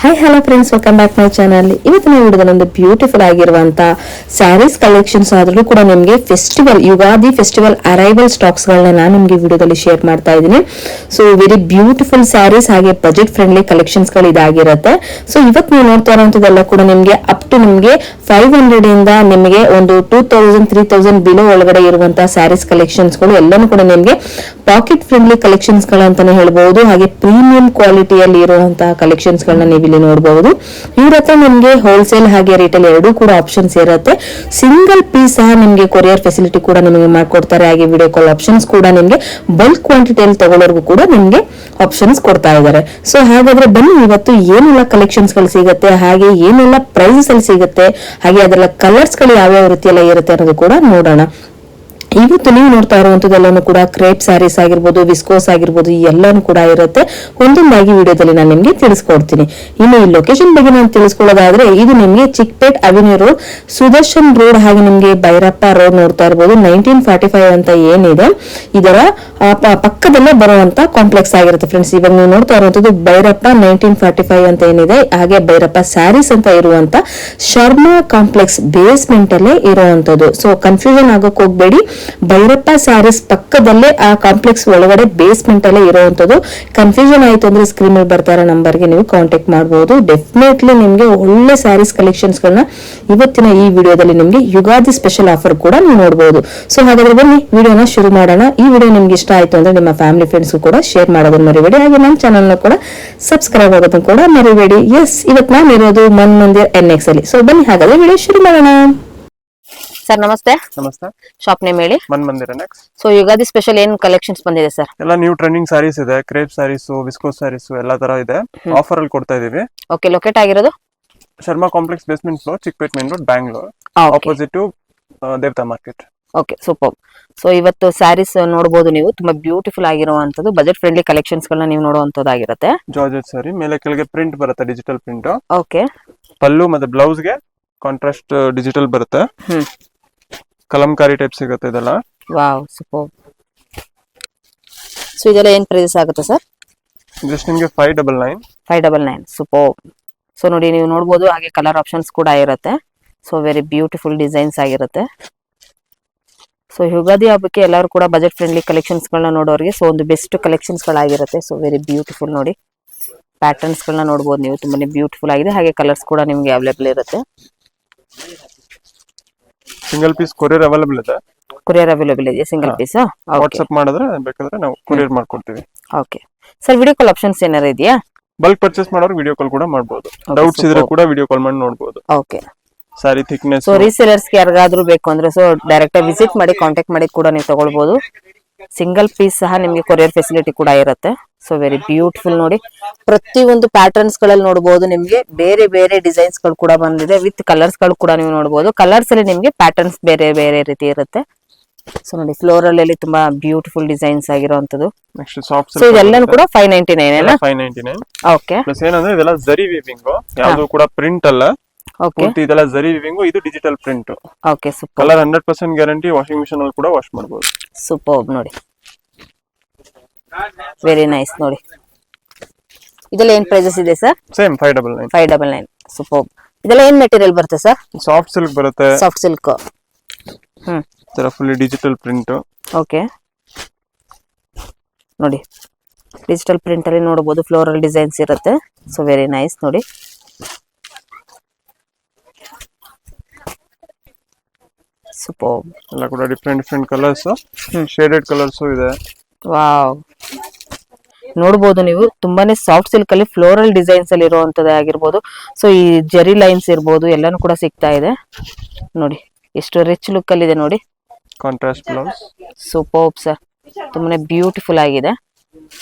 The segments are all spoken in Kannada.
Hi hello friends, welcome back my channel. ಇವತ್ತಿನ ವಿಡಿಯೋದಲ್ಲಿ ಒಂದು ಬ್ಯೂಟಿಫುಲ್ ಆಗಿರುವಂತ ಸ್ಯಾರೀಸ್ ಕಲೆಕ್ಷನ್ಸ್ ಆದ್ರೂ ಕೂಡ ನಿಮಗೆ ಯುಗಾದಿ ಫೆಸ್ಟಿವಲ್ ಅರೈವಲ್ ಸ್ಟಾಕ್ಸ್ ಗಳನ್ನ ನಾನು ನಿಮಗೆ ವಿಡಿಯೋದಲ್ಲಿ ಶೇರ್ ಮಾಡ್ತಾ ಇದ್ದೀನಿ. ಸೊ ವೆರಿ ಬ್ಯೂಟಿಫುಲ್ ಸ್ಯಾರೀಸ್ ಹಾಗೆ ಬಜೆಟ್ ಫ್ರೆಂಡ್ಲಿ ಕಲೆಕ್ಷನ್ಸ್ ಗಳು ಇದಾಗಿರುತ್ತೆ. ಸೊ ಇವತ್ತು ನೀವು ನೋಡ್ತಾ ಇರುವಂತದೆಲ್ಲ ಕೂಡ ನಿಮಗೆ ಅಪ್ ಟು ನಿಮಗೆ 500 ಇಂದ ನಿಮಗೆ ಒಂದು 2000 3000 ಬಿಲೋ ಒಳಗಡೆ ಇರುವಂತಹ ಸ್ಯಾರೀಸ್ ಕಲೆಕ್ಷನ್ಸ್ ಗಳು ಎಲ್ಲಾನು ಕೂಡ ನಿಮಗೆ ಪಾಕೆಟ್ ಫ್ರೆಂಡ್ಲಿ ಕಲೆಕ್ಷನ್ಸ್ ಗಳಂತಾನೆ ಹೇಳ್ಬಹುದು. ಹಾಗೆ ಪ್ರೀಮಿಯಂ ಕ್ವಾಲಿಟಿಯಲ್ಲಿ ಇರುವಂತಹ ಕಲೆಕ್ಷನ್ಸ್ ಗಳನ್ನ ನೀವು ಇಲ್ಲಿ ನೋಡಬಹುದು. ಇವ್ರ ಹತ್ರ ನಿಮ್ಗೆ ಹೋಲ್ಸೇಲ್ ಹಾಗೆ ರಿಟೇಲ್ ಎರಡೂ ಕೂಡ ಆಪ್ಷನ್ಸ್ ಇರುತ್ತೆ. ಸಿಂಗಲ್ ಪೀಸ್ ಸಹ ನಿಮ್ಗೆ ಕೊರಿಯರ್ ಫೆಸಿಲಿಟಿ ಕೂಡ ನಿಮಗೆ ಮಾಡ್ಕೊಡ್ತಾರೆ. ಹಾಗೆ ವಿಡಿಯೋ ಕಾಲ್ ಆಪ್ಷನ್ಸ್ ಕೂಡ ನಿಮ್ಗೆ ಬಲ್ಕ್ ಕ್ವಾಂಟಿಟಿಯಲ್ಲಿ ತಗೊಳ್ಳೋರ್ಗೂ ಕೂಡ ನಿಮ್ಗೆ ಆಪ್ಷನ್ಸ್ ಕೊಡ್ತಾ ಇದ್ದಾರೆ. ಸೊ ಹಾಗಾದ್ರೆ ಬನ್ನಿ ಇವತ್ತು ಏನೆಲ್ಲ ಕಲೆಕ್ಷನ್ಸ್ ಗಳು ಸಿಗುತ್ತೆ, ಹಾಗೆ ಏನೆಲ್ಲ ಪ್ರೈಸಸ್ ಅಲ್ಲಿ ಸಿಗುತ್ತೆ, ಹಾಗೆ ಅದರ ಕಲರ್ಸ್ ಗಳು ಯಾವ್ಯಾವ ರೀತಿಯೆಲ್ಲ ಇರುತ್ತೆ ಅನ್ನೋದು ಕೂಡ ನೋಡೋಣ. ಇವತ್ತು ನೀವು ನೋಡ್ತಾ ಇರುವಂತದ್ದೆಲ್ಲಾನು ಕೂಡ ಕ್ರೇಪ್ ಸ್ಯಾರೀಸ್ ಆಗಿರ್ಬೋದು, ವಿಸ್ಕೋಸ್ ಆಗಿರ್ಬೋದು, ಈ ಎಲ್ಲಾನು ಕೂಡ ಇರುತ್ತೆ. ಒಂದೊಂದಾಗಿ ವಿಡಿಯೋದಲ್ಲಿ ನಾನು ನಿಮ್ಗೆ ತಿಳಿಸ್ಕೊಡ್ತೀನಿ. ಇನ್ನು ಈ ಲೊಕೇಶನ್ ಬಗ್ಗೆ ನಾನು ತಿಳಿಸ್ಕೊಳ್ಳೋದಾದ್ರೆ ಇದು ನಿಮ್ಗೆ Chickpet avenue road, Sudarshan road, ಹಾಗೆ ನಿಮ್ಗೆ ಭೈರಪ್ಪ ರೋಡ್ ನೋಡ್ತಾ ಇರ್ಬೋದು. 1945 ಅಂತ ಏನಿದೆ ಇದರ ಪಕ್ಕದಲ್ಲೇ ಬರುವಂತ ಕಾಂಪ್ಲೆಕ್ಸ್ ಆಗಿರುತ್ತೆ ಫ್ರೆಂಡ್ಸ್. ಇವಾಗ ನೀವು ನೋಡ್ತಾ ಇರುವಂತದ್ದು ಭೈರಪ್ಪ 1945 ಅಂತ ಏನಿದೆ, ಹಾಗೆ ಭೈರಪ್ಪ ಸ್ಯಾರೀಸ್ ಅಂತ ಇರುವಂತ ಶರ್ಮಾ ಕಾಂಪ್ಲೆಕ್ಸ್ ಬೇಸ್ಮೆಂಟ್ ಅಲ್ಲೇ ಇರುವಂತದ್ದು. ಸೊ ಕನ್ಫ್ಯೂಷನ್ ಆಗಕ್ ಹೋಗ್ಬೇಡಿ, ಭೈರಪ್ಪ ಸ್ಯಾರೀಸ್ ಪಕ್ಕದಲ್ಲೇ ಆ ಕಾಂಪ್ಲೆಕ್ಸ್ ಒಳಗಡೆ ಬೇಸ್ಮೆಂಟ್ ಅಲ್ಲೇ ಇರುವಂತದ್ದು. ಕನ್ಫ್ಯೂಷನ್ ಆಯ್ತು ಅಂದ್ರೆ ಸ್ಕ್ರೀನ್ ಮೇಲೆ ಬರ್ತಾ ಇರೋ ನಂಬರ್ಗೆ ನೀವು ಕಾಂಟ್ಯಾಕ್ಟ್ ಮಾಡಬಹುದು. ಡೆಫಿನೆಟ್ಲಿ ನಿಮ್ಗೆ ಒಳ್ಳೆ ಸ್ಯಾರೀಸ್ ಕಲೆಕ್ಷನ್ಸ್ ಗಳನ್ನ ಇವತ್ತಿನ ಈ ವಿಡಿಯೋದಲ್ಲಿ ನಿಮ್ಗೆ ಯುಗಾದಿ ಸ್ಪೆಷಲ್ ಆಫರ್ ಕೂಡ ನೀವು ನೋಡಬಹುದು. ಸೊ ಹಾಗಾದ್ರೆ ಬನ್ನಿ ವಿಡಿಯೋನ ಶುರು ಮಾಡೋಣ. ಈ ವಿಡಿಯೋ ನಿಮ್ಗೆ ಇಷ್ಟ ಆಯ್ತು ಅಂದ್ರೆ ನಿಮ್ಮ ಫ್ಯಾಮಿಲಿ ಫ್ರೆಂಡ್ಸ್ ಕೂಡ ಶೇರ್ ಮಾಡೋದನ್ನ ಮರಿಬೇಡಿ. ಹಾಗೆ ನಮ್ಮ ಚಾನಲ್ ನ ಕೂಡ ಸಬ್ಸ್ಕ್ರೈಬ್ ಆಗೋದನ್ನ ಕೂಡ ಮರಿಬೇಡಿ. ಎಸ್, ಇವತ್ತು ನಾನು ಇರೋದು ಮನ್ ಮಂದಿರ್ NX ಅಲ್ಲಿ. ಸೊ ಬನ್ನಿ ಹಾಗಾದ್ರೆ ವಿಡಿಯೋ ಶುರು ಮಾಡೋಣ. ಸರ್ ನಮಸ್ತೆ. ನಮಸ್ತೆ. ಶಾಪ್ ನೇಮ್ ಹೇಳಿ. ಮನ್ ಮಂದಿರ NX. ಸೊ ಯುಗಾದಿ ಸ್ಪೆಷಲ್ ಏನ್ ಕಲೆಕ್ಷನ್ಸ್ ಬಂದಿದೆ ಸರ್? ಎಲ್ಲ ನ್ಯೂ ಟ್ರೆಂಡಿಂಗ್ ಸಾರೀಸ್ ಇದೆ. ಕ್ರೇಪ್ ಸಾರೀಸ್, ವಿಸ್ಕೋಸ್ ಸಾರೀಸ್ ಎಲ್ಲಾ ತರ ಇದೆ. ಆಫರ್ ಅಲ್ಲಿ ಕೊಡ್ತಾ ಇದೀವಿ. ಓಕೆ, ಲೊಕೇಟ್ ಆಗಿರೋದು Sharma complex basement floor, Chickpet main road, Bangalore, opposite to Devatha market. Okay, super. So ಇವತ್ತು ಸ್ಯಾರೀಸ್ ನೋಡಬಹುದು ನೀವು, ತುಂಬಾ ಬ್ಯೂಟಿಫುಲ್ ಆಗಿರುವಂತದ್ದು ಬಜೆಟ್ ಫ್ರೆಂಡ್ಲಿ ಕಲೆಕ್ಷನ್ಸ್ ಗಳನ್ನ ನೀವು ನೋಡುವಂತದ್ದಾಗಿರುತ್ತೆ. ಜಾರ್ಜೆಟ್ ಸಾರಿ, ಮೇಲೆ ಕೆಳಗೆ ಪ್ರಿಂಟ್ ಬರುತ್ತೆ, ಡಿಜಿಟಲ್ ಪ್ರಿಂಟ್. ಓಕೆ. ಪಲ್ಲು ಮತ್ತೆ ಬ್ಲೌಸ್ ಗೆ ಕಾಂಟ್ರಾಸ್ಟ್ ಡಿಜಿಟಲ್ ಬರುತ್ತೆ. ಕಲಂಕಾರಿ ಟೈಪ್ ಸಿಗುತ್ತೆ ಇದೆಲ್ಲ. Wow, super. ಸೊ ಇದೆಲ್ಲ ಏನ್ ಪ್ರೈಸ್ ಆಗುತ್ತೆ ಸರ್? ಜಸ್ಟ್ ನಿಮಗೆ 599. 599, ಸೂಪರ್. ಸೊ ನೋಡಿ ನೀವು ನೋಡಬಹುದು, ಹಾಗೆ ಕಲರ್ ಆಪ್ಷನ್ಸ್ ಕೂಡ ಇರುತ್ತೆ. ಸೊ ವೆರಿ ಬ್ಯೂಟಿಫುಲ್ ಡಿಸೈನ್ಸ್ ಆಗಿರುತ್ತೆ. ಸೊ ಯುಗಾದಿ ಹಬ್ಬಕ್ಕೆ ಎಲ್ಲರೂ ಕೂಡ ಬಜೆಟ್ ಫ್ರೆಂಡ್ಲಿ ಕಲೆಕ್ಷನ್ಸ್ ಗಳನ್ನ ನೋಡೋರಿಗೆ ಸೊ ಒಂದು ಬೆಸ್ಟ್ ಕಲೆಕ್ಷನ್ಸ್ ಗಳಾಗಿರುತ್ತೆ. ಸೊ ವೆರಿ ಬ್ಯೂಟಿಫುಲ್ ನೋಡಿ, ಪ್ಯಾಟರ್ನ್ಸ್ ಗಳನ್ನ ನೋಡಬಹುದು ನೀವು, ತುಂಬಾನೇ ಬ್ಯೂಟಿಫುಲ್ ಆಗಿದೆ. ಹಾಗೆ ಕಲರ್ಸ್ ಕೂಡ ನಿಮ್ಗೆ ಅವೈಲೇಬಲ್ ಇರುತ್ತೆ. ಸಿಂಗಲ್ ಪೀಸ್ ಕೊರಿಯರ್ ಅವೈಲೇಬಲ್ ಇದೆ. ಕೊರಿಯರ್ ಅವೈಲೇಬಲ್ ಇದೆ ಸಿಂಗಲ್ ಪೀಸ್. ವಾಟ್ಸ್ಆಪ್ ಮಾಡಿದ್ರೆ ಬೇಕಾದ್ರೆ ನಾವು ಕೊರಿಯರ್ ಮಾಡ್ಕೊಡ್ತೀವಿ. Okay sir, video call options ಏನಾರ ಇದೆಯಾ? ಬಲ್ಕ್ ಪರ್ಚೇಸ್ ಮಾಡೋರು ವಿಡಿಯೋ ಕಾಲ್ ಕೂಡ ಮಾಡಬಹುದು. ಡೌಟ್ಸ್ ಇದ್ರೆ ಕೂಡ ವಿಡಿಯೋ ಕಾಲ್ ಮಾಡಿ ನೋಡಬಹುದು. ಓಕೆ. ಸಾರಿ ಥಿಕ್ನೆಸ್. ಸೊ ರೀಸೇಲರ್ಸ್ ಗೆ ಯಾರಿಗಾದ್ರೂ ಬೇಕು ಅಂದ್ರೆ ಸೊ ಡೈರೆಕ್ಟ್ ಆಗಿ ವಿಸಿಟ್ ಮಾಡಿ ಕಾಂಟ್ಯಾಕ್ಟ್ ಮಾಡಿ ಕೂಡ ನೀವು ತಗೊಳ್ಬಹುದು. ಸಿಂಗಲ್ ಪೀಸ್ ಸಹ ನಿಮಗೆ ಕೊರಿಯರ್ ಫೆಸಿಲಿಟಿ ಕೂಡ ಇರುತ್ತೆ. ಸೊ ವೆರಿ ಬ್ಯೂಟಿಫುಲ್ ನೋಡಿ, ಪ್ರತಿಯೊಂದು ಪ್ಯಾಟರ್ನ್ಸ್ ಗಳಲ್ಲಿ ನೋಡಬಹುದು. ನಿಮ್ಗೆ ಬೇರೆ ಬೇರೆ ಡಿಸೈನ್ಸ್ ಗಳು ಕೂಡ ಬಂದಿದೆ, ವಿತ್ ಕಲರ್ಸ್ ಗಳು ಕೂಡ ನೀವು ನೋಡಬಹುದು. ಕಲರ್ಸ್ ಅಲ್ಲಿ ನಿಮ್ಗೆ ಪ್ಯಾಟರ್ನ್ಸ್ ಬೇರೆ ಬೇರೆ ರೀತಿ ಇರುತ್ತೆ. ಸೊ ನೋಡಿ, ಫ್ಲೋರಲ್ ಅಲ್ಲಿ ತುಂಬಾ ಬ್ಯೂಟಿಫುಲ್ ಡಿಸೈನ್ಸ್ ಆಗಿರುವಂತದ್ದು. ನೆಕ್ಸ್ಟ್ ಸಾಫ್ಟ್ ಸೊ ಇದೆಲ್ಲನೂ ಕೂಡ 599 ಅಲ್ಲ? 599. ಓಕೆ. ಪ್ಲಸ್ ಏನಂದ್ರೆ ಇದೆಲ್ಲ ಜರಿ ವೀವಿಂಗ್, ಯಾವುದು ಕೂಡ ಪ್ರಿಂಟ್ ಅಲ್ಲ. ಓಕೆ. ಇದೆಲ್ಲ ಜರಿ ವೀವಿಂಗ್, ಇದು digital print. Okay, super. Colour 100% guarantee. Washing machine ಅಲ್ಲಿ ಕೂಡ ವಾಶ್ ಮಾಡಬಹುದು. ಸೂಪರ್ ನೋಡಿ, ವೆರಿ ನೈಸ್ ನೋಡಿ. ಇದೆಲ್ಲ ಏನ್ ಪ್ರೈಸಸ್ ಇದೆ ಸರ್? ಸೇಮ್ 599. 599, ಸೂಪರ್. ಇದೆಲ್ಲ ಏನ್ ಮೆಟೀರಿಯಲ್ ಬರುತ್ತೆ ಸರ್? ಸಾಫ್ಟ್ ಸಿಲ್ಕ್ ಬರುತ್ತೆ. Soft silk. ತರ ಫುಲ್ಲಿ ಡಿಜಿಟಲ್ ಪ್ರಿಂಟ್. ಓಕೆ ನೋಡಿ, ಡಿಜಿಟಲ್ ಪ್ರಿಂಟ್ ಅಲ್ಲಿ ನೋಡಬಹುದು, ಫ್ಲೋರಲ್ ಡಿಸೈನ್ಸ್ ಇರುತ್ತೆ. ಸೊ ವೆರಿ ನೈಸ್ ನೋಡಿ. ಸೂಪರ್. ಎಲ್ಲ ಕೂಡ ಡಿಫ್ರೆಂಟ್ ಕಲರ್ಸ್, ಶೇಡೆಡ್ ಕಲರ್ಸ್ ಇದೆ. ವಾವ್, ನೋಡಬಹುದು ನೀವು, ತುಂಬಾನೇ ಸಾಫ್ಟ್ ಸಿಲ್ಕ್ ಅಲ್ಲಿ ಫ್ಲೋರಲ್ ಡಿಸೈನ್ಸ್ ಅಲ್ಲಿ ಇರುವಂತದ್ದು ಆಗಿರ್ಬೋದು. ಸೊ ಈ ಜರಿ ಲೈನ್ಸ್ ಇರ್ಬೋದು, ಎಲ್ಲಾನು ಕೂಡ ಸಿಗ್ತಾ ಇದೆ ನೋಡಿ. ಎಷ್ಟು ರಿಚ್ ಲುಕ್ ಅಲ್ಲಿ ಇದೆ ನೋಡಿ. Contrast blouse. ಸೂಪರ್ ಸರ್, ತುಂಬಾನೇ ಬ್ಯೂಟಿಫುಲ್ ಆಗಿದೆ.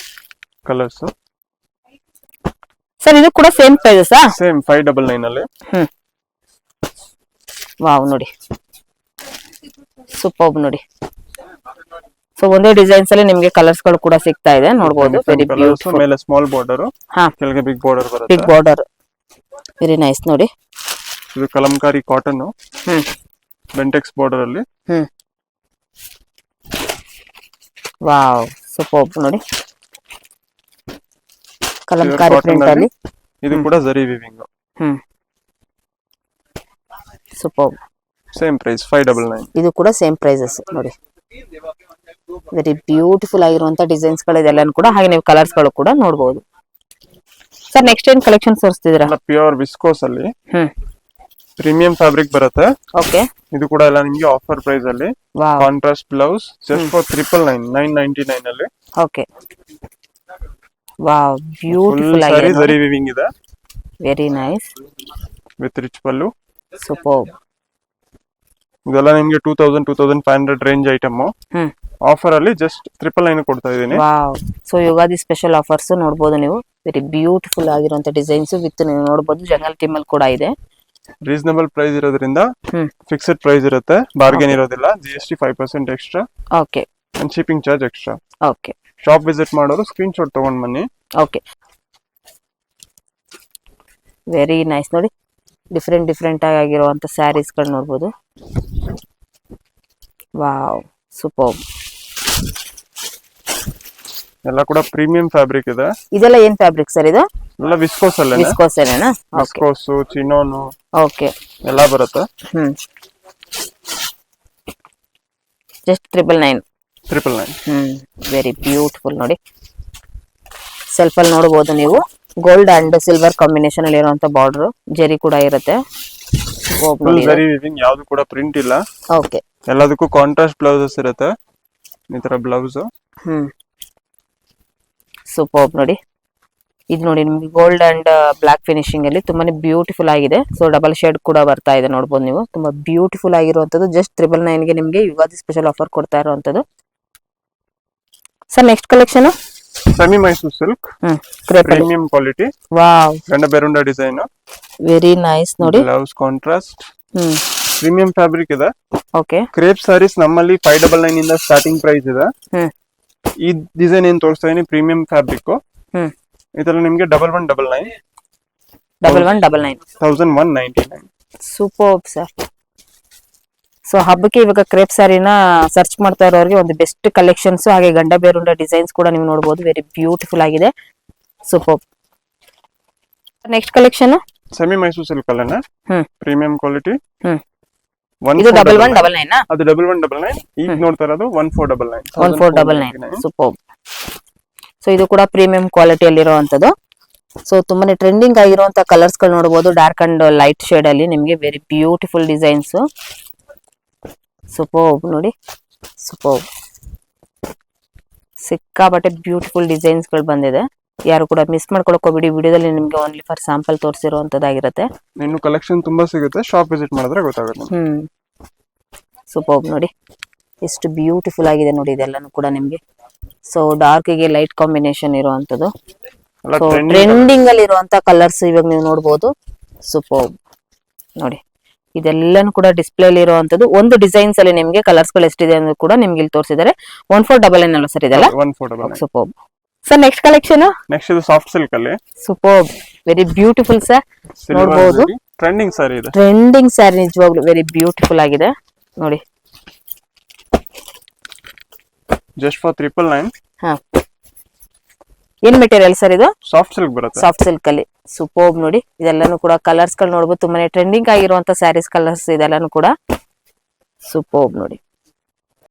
ಕಲರ್ಸ್ ಸರ್ ಇದು ಕೂಡ ಸೇಮ್ ಪ್ರೈಸಸ್? ಸೇಮ್ 599 ಅಲ್ಲಿ. ವಾವ್ ನೋಡಿ, ಸೂಪರ್ ನೋಡಿ. ಸೊ ಒಂದೇ ಡಿಸೈನ್ಸ್ ಅಲ್ಲಿ ನಿಮ್ಗೆ ಕಲರ್ಸ್ ಗಳು ಕೂಡ ಸಿಗ್ತಾ ಇದೆ, ನೋಡಬಹುದು. Very beautiful. ಮೇಲೆ ಸ್ಮಾಲ್ ಬಾರ್ಡರ್, ಕೆಳಗೆ ಬಿಗ್ ಬಾರ್ಡರ್ ಬರುತ್ತೆ. ಬಿಗ್ ಬಾರ್ಡರ್, ವೆರಿ ನೈಸ್ ನೋಡಿ. ಇದು ಕಲಂಕಾರಿ ಕಾಟನ್, ಬೆಂಟೆಕ್ಸ್ ಬಾರ್ಡರ್ ಅಲ್ಲಿ. ವಾವ್, ಸೂಪರ್ ನೋಡಿ. ಕಲಂಕಾರಿ ಪ್ರಿಂಟ್ ಅಲ್ಲಿ ಇದು ಕೂಡ ಜರಿ ವಿವಿಂಗ್. ಸೂಪರ್. Same price 599. ಇದು ಕೂಡ ಸೇಮ್ ಪ್ರೈಸಸ್ ನೋಡಿ. ವೆರಿ ಬ್ಯೂಟಿಫುಲ್ ಆಗಿರುವಂತ ಡಿಸೈನ್ಸ್ ಗಳು ಇದೆಲ್ಲನೂ ಕೂಡ, ಹಾಗೆ ನೀವು ಕಲರ್ಸ್ ಗಳು ಕೂಡ ನೋಡಬಹುದು. ಸರ್ ನೆಕ್ಸ್ಟ್ ಏನ್ ಕಲೆಕ್ಷನ್ ತೋರಿಸ್ತಿದ್ದೀರಾ? ಪ್ಯೂರ್ ವಿಸ್ಕೋಸ್ ಅಲ್ಲಿ ಪ್ರೀಮಿಯಂ ಫ್ಯಾಬ್ರಿಕ್ ಬರುತ್ತೆ. ಓಕೆ. ಇದು ಕೂಡ ಎಲ್ಲ ನಿಮಗೆ ಆಫರ್ ಪ್ರೈಸ್ ಅಲ್ಲಿ. ಕಾಂಟ್ರಾಸ್ಟ್ ಬ್ಲೌಸ್ ಜಸ್ಟ್ ಫಾರ್ 999 ಅಲ್ಲಿ. ಓಕೆ. ವಾವ್, ಬ್ಯೂಟಿಫುಲ್ ಆಗಿದೆ. ಜರಿ ವಿವಿಂಗ್ ಇದೆ. Very nice. With rich pallu. Super. ಇದೆಲ್ಲ ನಿಮಗೆ 2500 ರೇಂಜ್ ಐಟಮ್. ಆಫರ್ ಅಲ್ಲಿ ಜಸ್ಟ್ 999 ಕೊಡ್ತಾ ಇದೀನಿ. Wow. So Ugadi special offers ನೋಡಬಹುದು ನೀವು. ವೆರಿ ಬ್ಯೂಟಿಫುಲ್ ಆಗಿರುವಂತ ಡಿಸೈನ್ಸ್ ವಿತ್ ನೀವು ನೋಡಬಹುದು ಜಂಗಲ್ ಟೀಮ್ ಅಲ್ಲಿ ಕೂಡ ಇದೆ. ರೀಸನಬಲ್ ಪ್ರೈಸ್ ಇರೋದ್ರಿಂದ ಫಿಕ್ಸ್ಡ್ ಪ್ರೈಸ್ ಇರುತ್ತೆ, ಬಾರ್ಗೇನ್ ಇರೋದಿಲ್ಲ. GST 5% extra. Okay. And shipping charge extra. Okay. Shop visit ಮಾಡೋರು ಸ್ಕ್ರೀನ್ ಶಾಟ್ ತಗೊಂಡ್ ಬನ್ನಿ. ಓಕೆ. ವೆರಿ ನೈಸ್ ನೋಡಿ. ಡಿಫ್ರೆಂಟ್ ಆಗಿರುವಂತ ಸ್ಯಾರೀಸ್ ಗಳು ನೋಡಬಹುದು. Wow, super. ಎಲ್ಲ ಕೂಡ ಪ್ರೀಮಿಯಂ ಫ್ಯಾಬ್ರಿಕ್ ಇದೆ. ಇದೆಲ್ಲ ಏನ್ ಫ್ಯಾಬ್ರಿಕ್ ಸರ್ ಇದು? ಎಲ್ಲ ವಿಸ್ಕೋಸ್ ಅಲ್ಲೇ. ವಿಸ್ಕೋಸ್ ಏನೇನಾ? ವಿಸ್ಕೋಸ್, ಚಿನೋನು. ಓಕೆ. ಎಲ್ಲ ಬರುತ್ತೆ. ಜಸ್ಟ್ 999. 999. ವೆರಿ ಬ್ಯೂಟಿಫುಲ್ ನೋಡಿ. ಸೆಲ್ಫ್ ಅಲ್ಲಿ ನೋಡಬಹುದು ನೀವು. ಗೋಲ್ಡ್ ಅಂಡ್ ಸಿಲ್ವರ್ ಕಾಂಬಿನೇಷನ್ ಅಲ್ಲಿ ಇರುವಂತ ಬಾರ್ಡರ್, ಜರಿ ಕೂಡ ಇರುತ್ತೆ. ಫುಲ್ ಜರಿ ವಿವಿಂಗ್, ಯಾವುದು ಕೂಡ ಪ್ರಿಂಟ್ ಇಲ್ಲ. ಓಕೆ. ಎಲ್ಲದಕ್ಕೂ ಕಾಂಟ್ರಾಸ್ಟ್ ಬ್ಲೌಸಸ್ ಇರುತ್ತೆ. ಈ ತರ ಬ್ಲೌಸ್. ಸೂಪರ್ ನೋಡಿ. ಇದು ನೋಡಿ ನಿಮ್ಗೆ ಗೋಲ್ಡ್ ಅಂಡ್ ಬ್ಲಾಕ್ ಫಿನಿಶಿಂಗ್ ಅಲ್ಲಿ ತುಂಬಾನೇ ಬ್ಯೂಟಿಫುಲ್ ಆಗಿದೆ. ಸೊ ಡಬಲ್ ಶೇಡ್ ಕೂಡ ಬರ್ತಾ ಇದೆ ನೋಡಬಹುದು ನೀವು. ತುಂಬಾ ಬ್ಯೂಟಿಫುಲ್ ಆಗಿರುವಂತದ್ದು. ಜಸ್ಟ್ 999 ಗೆ ನಿಮ್ಗೆ ಯುಗಾದಿ ಸ್ಪೆಷಲ್ ಆಫರ್ ಕೊಡ್ತಾ ಇರುವಂತದ್ದು. Sir next collection semi Mysore silk, premium quality. Wow, ಗಂಡ ಬೆರುಂಡ ಡಿಸೈನ್. ವೆರಿ ನೈಸ್ ನೋಡಿ. Blouse contrast. ಪ್ರೀಮಿಯಂ ಫ್ಯಾಬ್ರಿಕ್ ಇದೆ. ಓಕೆ. ಕ್ರೇಪ್ ಸಾರೀಸ್ ನಮ್ಮಲ್ಲಿ 599 ಇಂದ ಸ್ಟಾರ್ಟಿಂಗ್ ಪ್ರೈಸ್ ಇದೆ. ಈ ಡಿಸೈನ್ ಏನ್ ತೋರಿಸ್ತಾ ಇದೀನಿ ಪ್ರೀಮಿಯಂ ಫ್ಯಾಬ್ರಿಕ್. ಇದರಲ್ಲಿ ನಿಮ್ಗೆ 1199. 1199. Super sir. ಸೊ ಹಬ್ಬಕ್ಕೆ ಇವಾಗ ಕ್ರೇಪ್ ಸ್ಯಾರಿನ ಸರ್ಚ್ ಮಾಡ್ತಾ ಇರೋರಿಗೆ ಒಂದು ಬೆಸ್ಟ್ ಕಲೆಕ್ಷನ್ಸ್, ಹಾಗೆ ಗಂಡ ಬೇರುಂಡ ಡಿಸೈನ್ಸ್ ಕೂಡ ನೀವು ನೋಡಬಹುದು. ವೆರಿ ಬ್ಯೂಟಿಫುಲ್ ಆಗಿದೆ. Super. Next collection semi Mysore silk ಅಲ್ಲೇ ಪ್ರೀಮಿಯಂ ಕ್ವಾಲಿಟಿ. ಇದು 1199. ಅದು 1199. ಈಗ ನೋಡ್ತಾ ಇರೋದು 1499. 1499. ಸೂಪರ್. ಸೊ ಇದು ಕೂಡ ಪ್ರೀಮಿಯಂ ಕ್ವಾಲಿಟಿ ಅಲ್ಲಿ ಇರುವಂತದ್ದು. ಸೊ ತುಂಬಾನೇ ಟ್ರೆಂಡಿಂಗ್ ಆಗಿರುವಂತ ಕಲರ್ಸ್ ಗಳು ನೋಡಬಹುದು. ಡಾರ್ಕ್ ಅಂಡ್ ಲೈಟ್ ಶೇಡ್ ಅಲ್ಲಿ ನಿಮ್ಗೆ ವೆರಿ ಬ್ಯೂಟಿಫುಲ್ ಡಿಸೈನ್ಸ್. ಸೂಪರ್ ನೋಡಿ. ಸೂಪರ್. ಸಿಕ್ಕಾಪಟ್ಟೆ ಬ್ಯೂಟಿಫುಲ್ ಡಿಸೈನ್ಸ್ ಗಳು ಬಂದಿದೆ. ಯಾರು ಕೂಡ ಮಿಸ್ ಮಾಡ್ಕೊಳಕ್ ಹೋಗ್ಬಿಡಿ. ವಿಡಿಯೋದಲ್ಲಿ ನಿಮ್ಗೆ ಓನ್ಲಿ ಫಾರ್ ಸ್ಯಾಂಪಲ್ ತೋರಿಸಿರುವಂತದ್ದಾಗಿರುತ್ತೆ. ಇನ್ನು ಕಲೆಕ್ಷನ್ ತುಂಬಾ ಸಿಗುತ್ತೆ, ಶಾಪ್ ವಿಸಿಟ್ ಮಾಡಿದ್ರೆ ಗೊತ್ತಾಗುತ್ತೆ. ಸೂಪರ್ ನೋಡಿ. ಎಷ್ಟು ಬ್ಯೂಟಿಫುಲ್ ಆಗಿದೆ ನೋಡಿ ಇದೆಲ್ಲಾನು ಕೂಡ ನಿಮ್ಗೆ. ಸೊ ಡಾರ್ಕ್ ಗೆ ಲೈಟ್ ಕಾಂಬಿನೇಷನ್ ಇರುವಂತದ್ದು. ಸೊ ಟ್ರೆಂಡಿಂಗ್ ಅಲ್ಲಿ ಇರುವಂತ ಕಲರ್ಸ್ ಇವಾಗ ನೀವು ನೋಡಬಹುದು. ಸೂಪರ್ ನೋಡಿ. ಇದೆಲ್ಲಾನು ಕೂಡ ಡಿಸ್ಪ್ಲೇ ಅಲ್ಲಿ ಇರುವಂತದ್ದು. ಒಂದು ಡಿಸೈನ್ಸ್ ಅಲ್ಲಿ ನಿಮ್ಗೆ ಕಲರ್ಸ್ ಗಳು ಎಷ್ಟಿದೆ ಅಂತ ಕೂಡ ನಿಮ್ಗೆ ಇಲ್ಲಿ ತೋರಿಸಿದ್ದಾರೆ. 1499 ಅಲ್ಲ ಸರ್ ಇದೆಲ್ಲ? 1499. Super. Sir next collection. Next ಇದು ಸಾಫ್ಟ್ ಸಿಲ್ಕ್ ಅಲ್ಲಿ. ಸೂಪರ್. Very beautiful sir. ನೋಡಬಹುದು. ಟ್ರೆಂಡಿಂಗ್ ಸಾರಿ ಇದೆ. ಟ್ರೆಂಡಿಂಗ್ ಸಾರಿ ನಿಜವಾಗ್ಲೂ ವೆರಿ ಬ್ಯೂಟಿಫುಲ್ ಆಗಿದೆ ನೋಡಿ. Just for 999. ಏನ್ ಮೆಟೀರಿಯಲ್ ಸರ್ ಇದು? ಸಾಫ್ಟ್ ಸಿಲ್ಕ್ ಬರುತ್ತೆ. ಸಾಫ್ಟ್ ಸಿಲ್ಕ್ ಅಲ್ಲಿ. ಸೂಪರ್ ನೋಡಿ. ಇದೆಲ್ಲಾನು ಕೂಡ ಕಲರ್ಸ್ ಗಳು ನೋಡಬಹುದು. ತುಂಬಾನೇ ಟ್ರೆಂಡಿಂಗ್ ಆಗಿರುವಂತ ಸ್ಯಾರೀಸ್ ಕಲರ್ಸ್ ಇದೆಲ್ಲಾನು ಕೂಡ. ಸೂಪರ್ ನೋಡಿ.